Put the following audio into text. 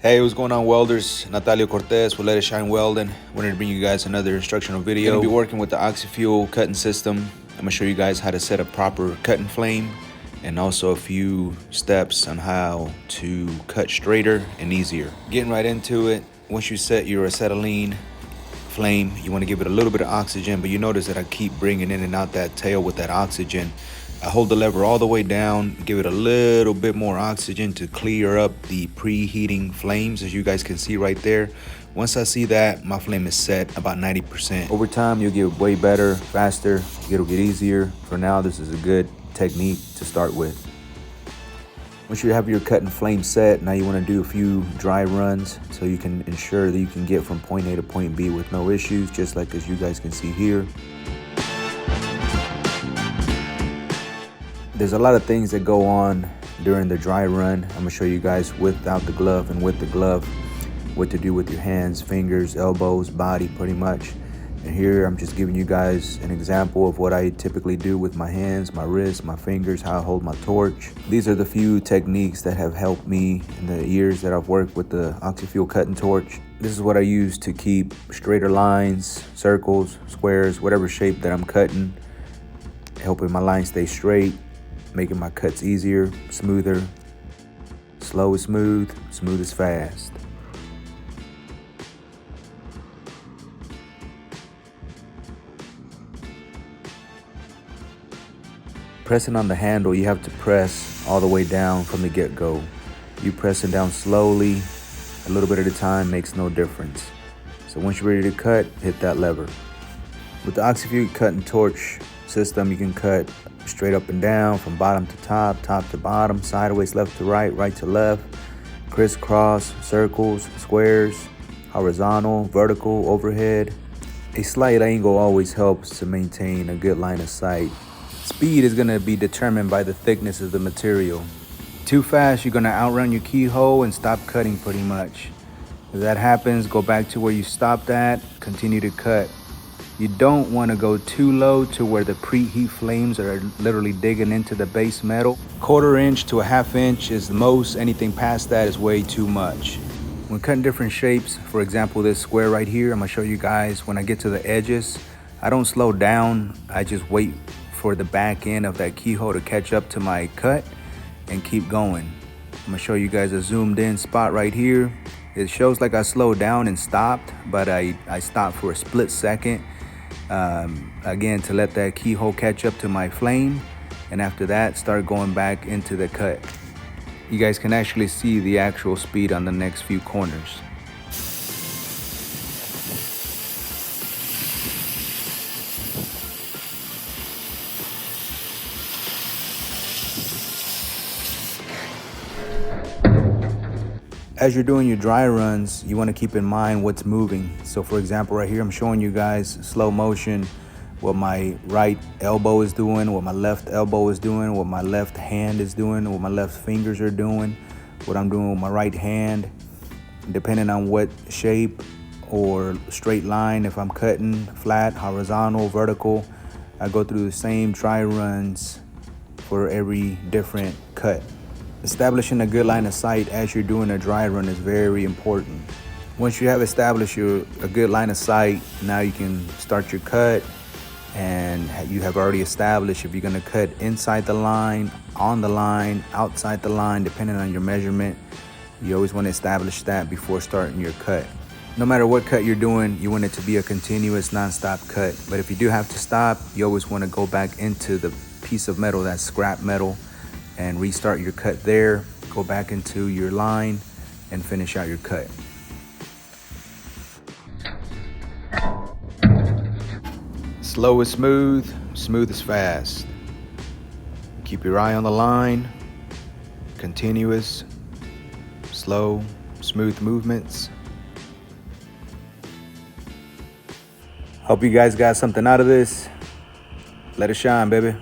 Hey, what's going on, welders? Natalio Cortez with Let It Shine Welding. Wanted to bring you guys another instructional video. Gonna be working with the Oxyfuel cutting system. I'm gonna show you guys how to set a proper cutting flame and also a few steps on how to cut straighter and easier. Getting right into it, once you set your acetylene flame, you want to give it a little bit of oxygen, but you notice that I keep bringing in and out that tail with that oxygen. I hold the lever all the way down, give it a little bit more oxygen to clear up the preheating flames, as you guys can see right there. Once I see that, my flame is set about 90%. Over time, you'll get way better, faster, it'll get easier. For now, this is a good technique to start with. Once you have your cutting flame set, now you want to do a few dry runs so you can ensure that you can get from point A to point B with no issues, just like as you guys can see here. There's a lot of things that go on during the dry run. I'm gonna show you guys without the glove and with the glove what to do with your hands, fingers, elbows, body, pretty much. And here I'm just giving you guys an example of what I typically do with my hands, my wrists, my fingers, how I hold my torch. These are the few techniques that have helped me in the years that I've worked with the Oxyfuel cutting torch. This is what I use to keep straighter lines, circles, squares, whatever shape that I'm cutting, helping my line stay straight, making my cuts easier, smoother. Slow is smooth, smooth is fast. Pressing on the handle, you have to press all the way down from the get-go. You pressing down slowly, a little bit at a time makes no difference. So once you're ready to cut, hit that lever. With the Oxyfuel cutting torch system, you can cut straight up and down, from bottom to top, top to bottom, sideways, left to right, right to left, crisscross, circles, squares, horizontal, vertical, overhead. A slight angle always helps to maintain a good line of sight. Speed is going to be determined by the thickness of the material. Too fast, you're going to outrun your keyhole and stop cutting pretty much. If that happens, go back to where you stopped at, continue to cut. You don't want to go too low to where the preheat flames are literally digging into the base metal. 1/4 inch to a 1/2 inch is the most. Anything past that is way too much. When cutting different shapes, for example, this square right here, I'm gonna show you guys when I get to the edges, I don't slow down. I just wait for the back end of that keyhole to catch up to my cut and keep going. I'm gonna show you guys a zoomed in spot right here. It shows like I slowed down and stopped, but I stopped for a split second. Again, to let that keyhole catch up to my flame, and after that start going back into the cut. You guys can actually see the actual speed on the next few corners. As you're doing your dry runs, you want to keep in mind what's moving. So for example, right here, I'm showing you guys slow motion, what my right elbow is doing, what my left elbow is doing, what my left hand is doing, what my left fingers are doing, what I'm doing with my right hand, depending on what shape or straight line, if I'm cutting flat, horizontal, vertical, I go through the same dry runs for every different cut. Establishing a good line of sight as you're doing a dry run is very important. Once you have established a good line of sight, now you can start your cut, and you have already established if you're gonna cut inside the line, on the line, outside the line, depending on your measurement. You always want to establish that before starting your cut. No matter what cut you're doing, you want it to be a continuous, non-stop cut. But if you do have to stop, you always want to go back into the piece of metal, that's scrap metal, and restart your cut there, go back into your line and finish out your cut. Slow is smooth, smooth is fast. Keep your eye on the line, continuous, slow, smooth movements. Hope you guys got something out of this. Let it shine, baby.